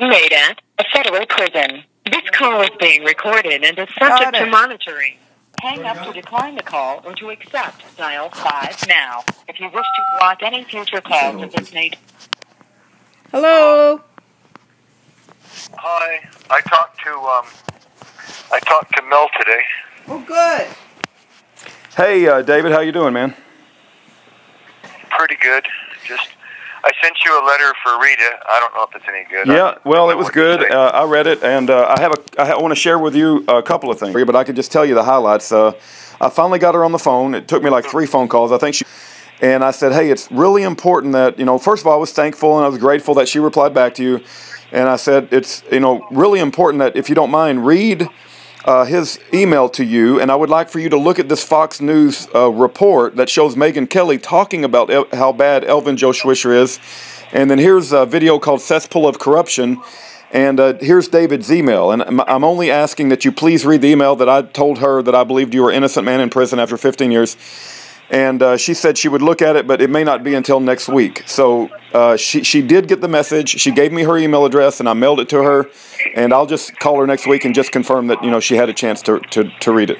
Made at a federal prison. This call is being recorded and is subject to monitoring. Hang up to decline the call or to accept. Dial 5 now. If you wish to block any future calls of this nature. Hello. Hi. I talked to Mel today. Oh, good. Hey, David, how you doing, man? Pretty good. I sent you a letter for Rita. I don't know if it's any good. Yeah, well, it was good. I read it, and I want to share with you a couple of things, but I could just tell you the highlights. I finally got her on the phone. It took me like 3 phone calls. I think and I said, hey, it's really important that, first of all, I was thankful and I was grateful that she replied back to you. And I said, it's, really important that if you don't mind, read his email to you, and I would like for you to look at this Fox News report that shows Megyn Kelly talking about how bad Elvin Joe Swisher is. And then here's a video called Cesspool of Corruption, and here's David's email. And I'm only asking that you please read the email that I told her that I believed you were an innocent man in prison after 15 years. And she said she would look at it, but it may not be until next week. So she did get the message. She gave me her email address, and I mailed it to her. And I'll just call her next week and just confirm that she had a chance to read it.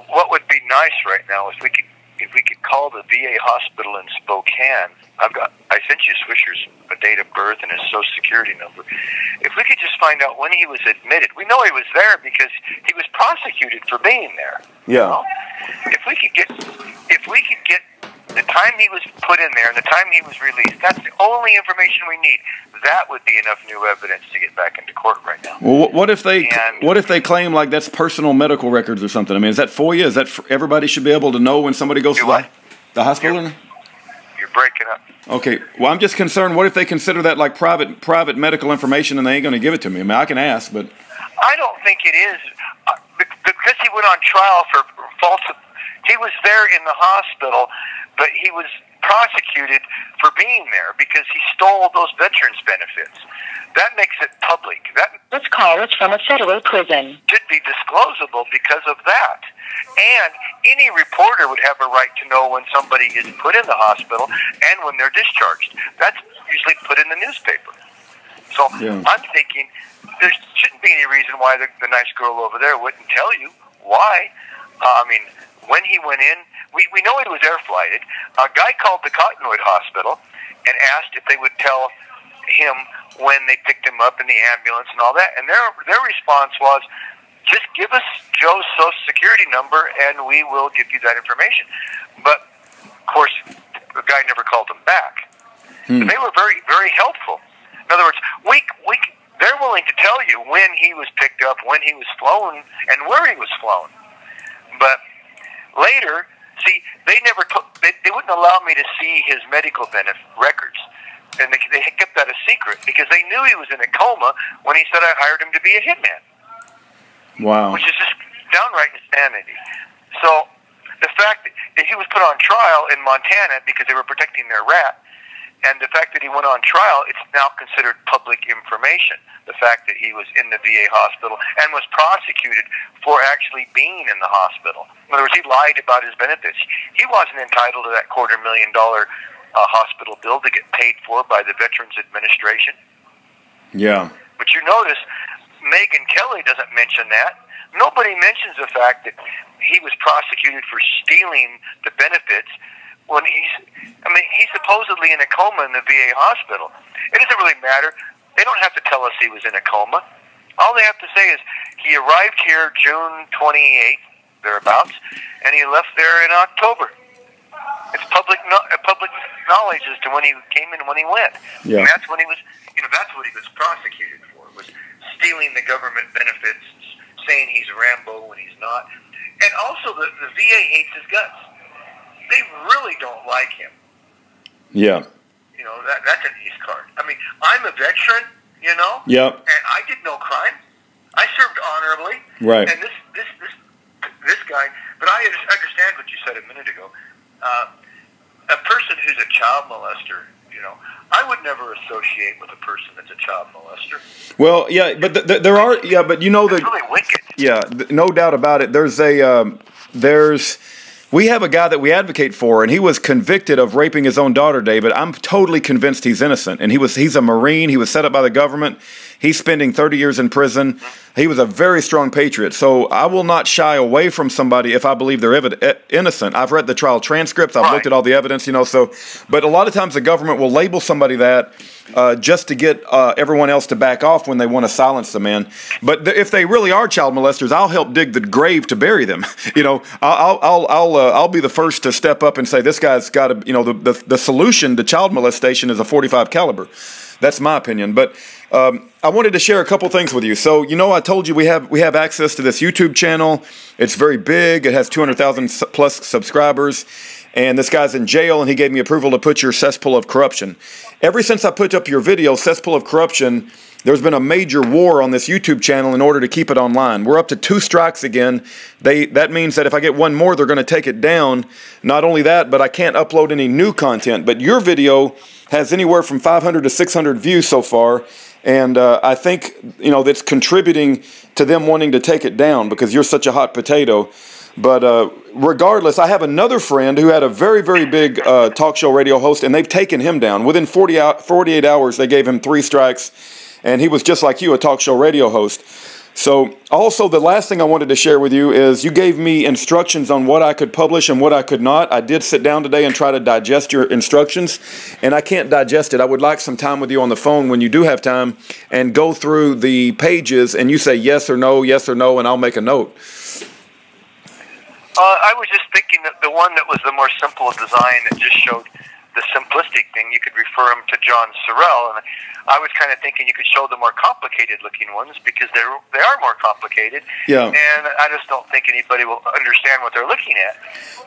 What would be nice right now is if we could call the VA hospital in Spokane. I sent you Swisher's date of birth and his Social Security number. If we could just find out when he was admitted, we know he was there because he was prosecuted for being there. Yeah. If we could get the time he was put in there and the time he was released, that's the only information we need. That would be enough new evidence to get back into court right now. Well, what if they claim like that's personal medical records or something? I mean, is that FOIA? Is that everybody should be able to know when somebody goes to the hospital? You're breaking up. Okay. Well, I'm just concerned. What if they consider that like private medical information and they ain't going to give it to me? I mean, I can ask, but I don't think it is because he went on trial for false. He was there in the hospital, but he was prosecuted for being there because he stole those veterans' benefits. That makes it public. This call is from a federal prison. Should be disclosable because of that. And any reporter would have a right to know when somebody is put in the hospital and when they're discharged. That's usually put in the newspaper. So I'm thinking there shouldn't be any reason why the nice girl over there wouldn't tell you why. When he went in, we know he was air flighted. A guy called the Cottonwood Hospital and asked if they would tell him when they picked him up in the ambulance and all that. And their response was, just give us Joe's Social Security number and we will give you that information. But, of course, the guy never called them back. They were very, very helpful. In other words, they're willing to tell you when he was picked up, when he was flown, and where he was flown. But later, see, they wouldn't allow me to see his medical benefit records. And they kept that a secret because they knew he was in a coma when he said I hired him to be a hitman. Wow. Which is just downright insanity. So the fact that he was put on trial in Montana because they were protecting their rat, and the fact that he went on trial, it's now considered public information. The fact that he was in the VA hospital and was prosecuted for actually being in the hospital. In other words, he lied about his benefits. He wasn't entitled to that $250,000 hospital bill to get paid for by the Veterans Administration. Yeah. But you notice, Megyn Kelly doesn't mention that. Nobody mentions the fact that he was prosecuted for stealing the benefits when he's supposedly in a coma in the VA hospital. It doesn't really matter. They don't have to tell us he was in a coma. All they have to say is he arrived here June 28th, thereabouts, and he left there in October. It's public knowledge as to when he came and when he went. Yeah. And that's when he was, that's what he was prosecuted for, was stealing the government benefits, saying he's Rambo when he's not. And also the VA hates his guts. They really don't like him. Yeah. That's an East card. I'm a veteran, Yep. and I did no crime. I served honorably. Right. And this guy, but I understand what you said a minute ago. A person who's a child molester, I would never associate with a person that's a child molester. Well, yeah, but there are, but it's really wicked. Yeah, no doubt about it. We have a guy that we advocate for, and he was convicted of raping his own daughter, David. I'm totally convinced he's innocent, and he's a Marine. He was set up by the government. He's spending 30 years in prison. He was a very strong patriot. So I will not shy away from somebody if I believe they're innocent. I've read the trial transcripts. I've looked at all the evidence, you know. So, but a lot of times the government will label somebody that just to get everyone else to back off when they want to silence the man. But if they really are child molesters, I'll help dig the grave to bury them. You know, I'll be the first to step up and say this guy's got to. You know, the solution to child molestation is a .45 caliber. That's my opinion. But I wanted to share a couple things with you. So, you know, I told you we have access to this YouTube channel. It's very big. It has 200,000 plus subscribers. And this guy's in jail, and he gave me approval to put your cesspool of corruption. Ever since I put up your video, cesspool of corruption, there's been a major war on this YouTube channel in order to keep it online. We're up to 2 strikes again. That means that if I get one more, they're going to take it down. Not only that, but I can't upload any new content. But your video has anywhere from 500 to 600 views so far. And I think, you know, that's contributing to them wanting to take it down because you're such a hot potato. But regardless, I have another friend who had a very, very big talk show radio host, and they've taken him down. Within 48 hours, they gave him 3 strikes, and he was just like you, a talk show radio host. So also the last thing I wanted to share with you is you gave me instructions on what I could publish and what I could not. I did sit down today and try to digest your instructions, and I can't digest it. I would like some time with you on the phone when you do have time and go through the pages, and you say yes or no, and I'll make a note. I was just thinking that the one that was the more simple design that just showed the simplistic thing, you could refer them to John Sorrell, and I was kind of thinking you could show the more complicated looking ones because they are more complicated, and I just don't think anybody will understand what they're looking at.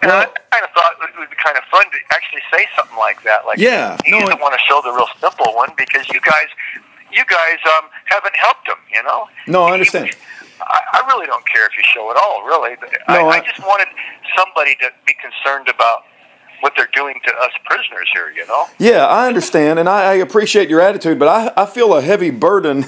And I kind of thought it would be kind of fun to actually say something like that, like he doesn't want to show the real simple one because you guys haven't helped him, you know. No, I understand. I really don't care if you show it all, really. But I just wanted somebody to be concerned about what they're doing to us prisoners here, you know? Yeah, I understand, and I appreciate your attitude, but I feel a heavy burden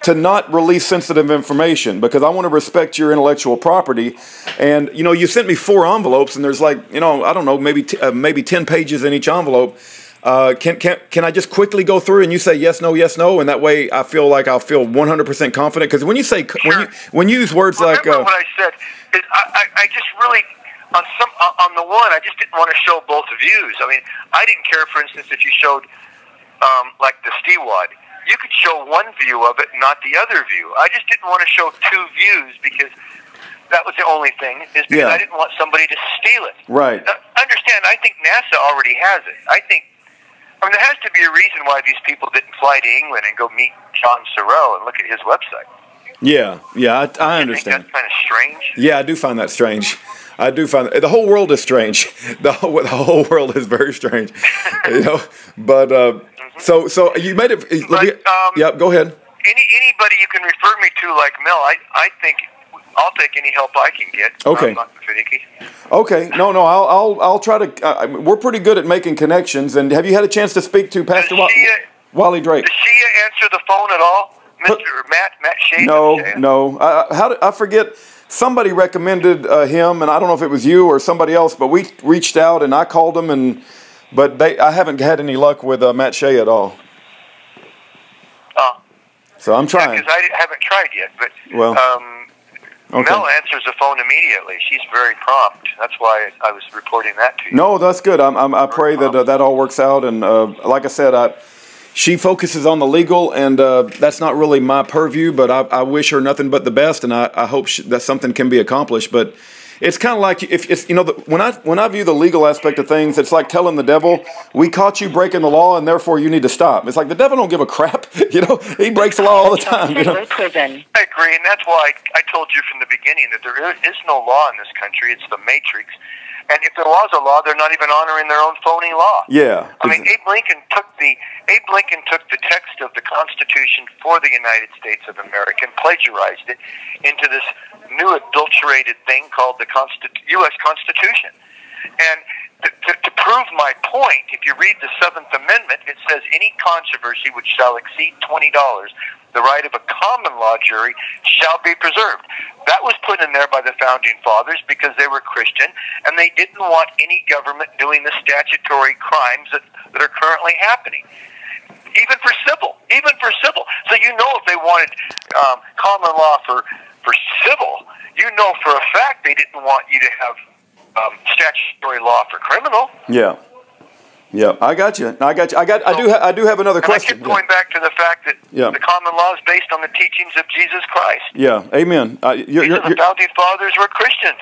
to not release sensitive information because I want to respect your intellectual property. And, you know, you sent me 4 envelopes, and there's like, you know, I don't know, maybe 10 pages in each envelope. Can I just quickly go through and you say yes, no, and that way I feel like I'll feel 100% confident? Because when you say when you use words like what I said is I just really on the one I just didn't want to show both views. I mean, I didn't care, for instance, if you showed like the Stewad. You could show one view of it, not the other view. I just didn't want to show 2 views because that was the only thing. Is because I didn't want somebody to steal it. Right. Now, understand? I think NASA already has it. I mean, there has to be a reason why these people didn't fly to England and go meet John Sorrell and look at his website. Yeah, I understand. Think that's kind of strange? Yeah, I do find that strange. I do find that the whole world is strange. The whole world is very strange, you know. But so you made it. Yeah, go ahead. Anybody you can refer me to, like Mel, I think I'll take any help I can get. Okay. I'm not finicky. Okay. No. I'll try to. We're pretty good at making connections. And have you had a chance to speak to Pastor Wally Drake? Does she answer the phone at all, Mr. Matt Shea? No. I forget. Somebody recommended him, and I don't know if it was you or somebody else, but we reached out and I called him, but I haven't had any luck with Matt Shea at all. So I'm trying. Because I haven't tried yet, but okay. Mel answers the phone immediately. She's very prompt. That's why I was reporting that to you. No, that's good. I pray that that all works out, and like I said, she focuses on the legal, and that's not really my purview, but I wish her nothing but the best, and I hope that something can be accomplished. But it's kind of like, if it's, you know, when I view the legal aspect of things, it's like telling the devil, we caught you breaking the law, and therefore you need to stop. It's like the devil don't give a crap. You know, he breaks the law all the time. You know? I agree, and that's why I told you from the beginning that there is no law in this country. It's the matrix. And if there was a law, they're not even honoring their own phony law. Yeah. I mean, Abe Lincoln took the text of the Constitution for the United States of America and plagiarized it into this new adulterated thing called the U.S. Constitution. And to prove my point, if you read the 7th Amendment, it says any controversy which shall exceed $20, the right of a common law jury shall be preserved. That was put in there by the Founding Fathers because they were Christian, and they didn't want any government doing the statutory crimes that are currently happening. even for civil. So you know if they wanted common law for civil, you know for a fact they didn't want you to have statutory law for criminal. Yeah. Yeah, I got you. I do have another question. I keep going back to the fact that the common law is based on the teachings of Jesus Christ. Yeah, amen. The founding fathers were Christians.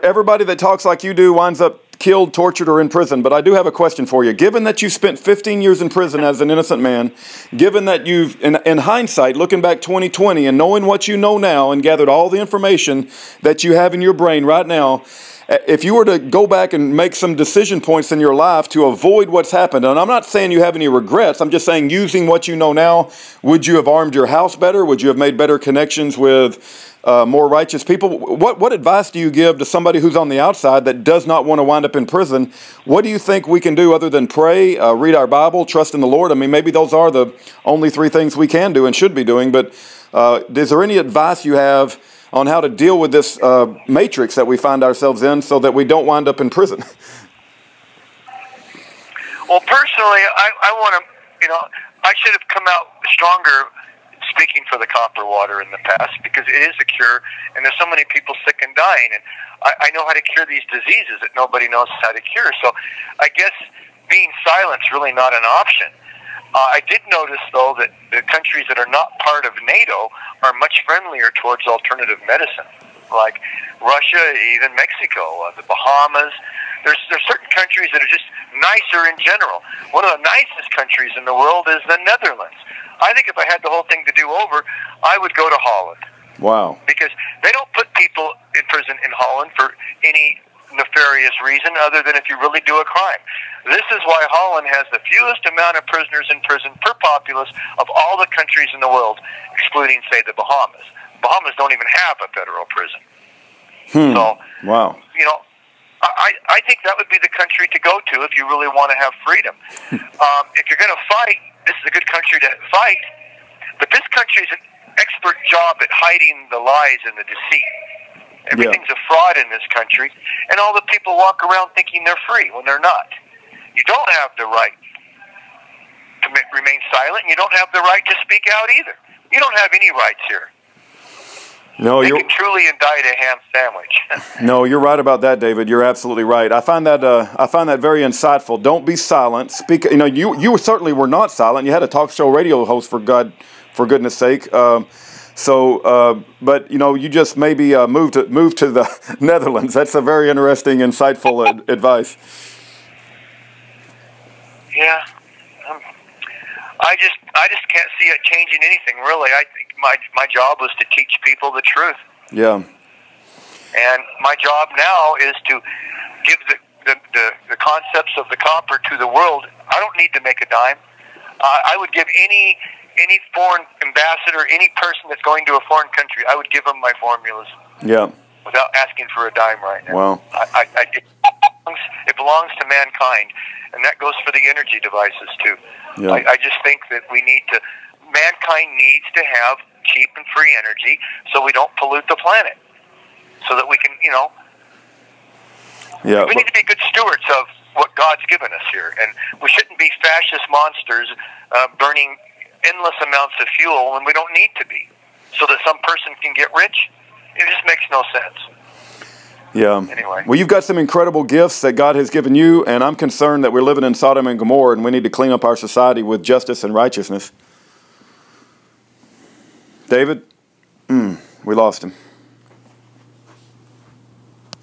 Everybody that talks like you do winds up killed, tortured, or in prison. But I do have a question for you. Given that you spent 15 years in prison as an innocent man, given that you've, in hindsight, looking back 2020 and knowing what you know now and gathered all the information that you have in your brain right now, if you were to go back and make some decision points in your life to avoid what's happened, and I'm not saying you have any regrets, I'm just saying using what you know now, would you have armed your house better? Would you have made better connections with more righteous people? What advice do you give to somebody who's on the outside that does not want to wind up in prison? What do you think we can do other than pray, read our Bible, trust in the Lord? I mean, maybe those are the only three things we can do and should be doing, but is there any advice you have on how to deal with this matrix that we find ourselves in so that we don't wind up in prison? Well, personally, I want to, I should have come out stronger speaking for the copper water in the past, because it is a cure, and there's so many people sick and dying, and I know how to cure these diseases that nobody knows how to cure. So I guess being silent is really not an option. I did notice, though, that the countries that are not part of NATO are much friendlier towards alternative medicine, like Russia, even Mexico, the Bahamas. There's certain countries that are just nicer in general. One of the nicest countries in the world is the Netherlands. I think if I had the whole thing to do over, I would go to Holland. Wow. Because they don't put people in prison in Holland for any nefarious reason other than if you really do a crime. This is why Holland has the fewest amount of prisoners in prison per populace of all the countries in the world, excluding, say, the Bahamas. Bahamas don't even have a federal prison. So, wow. I think that would be the country to go to if you really want to have freedom. If you're going to fight, this is a good country to fight, but this country is an expert job at hiding the lies and the deceit. Everything's a fraud in this country, and all the people walk around thinking they're free when they're not. You don't have the right to remain silent, and you don't have the right to speak out either. You don't have any rights here. No, you can truly indict a ham sandwich. No, you're right about that, David. You're absolutely right. I find that very insightful. Don't be silent. Speak. You certainly were not silent. You had a talk show radio host, for goodness sake. But you just maybe move to the Netherlands. That's a very interesting, insightful advice. Yeah, I just can't see it changing anything, really. I think my job was to teach people the truth. Yeah. And my job now is to give the concepts of the copper to the world. I don't need to make a dime. I would give any foreign ambassador, any person that's going to a foreign country, I would give them my formulas. Yeah. Without asking for a dime right now. Wow. It belongs to mankind, and that goes for the energy devices too. Yeah. I just think that mankind needs to have cheap and free energy so we don't pollute the planet. So that we can, we need to be good stewards of what God's given us here. And we shouldn't be fascist monsters burning endless amounts of fuel when we don't need to be, so that some person can get rich. It just makes no sense. Yeah. Anyway. Well, you've got some incredible gifts that God has given you, and I'm concerned that we're living in Sodom and Gomorrah, and we need to clean up our society with justice and righteousness. David? We lost him.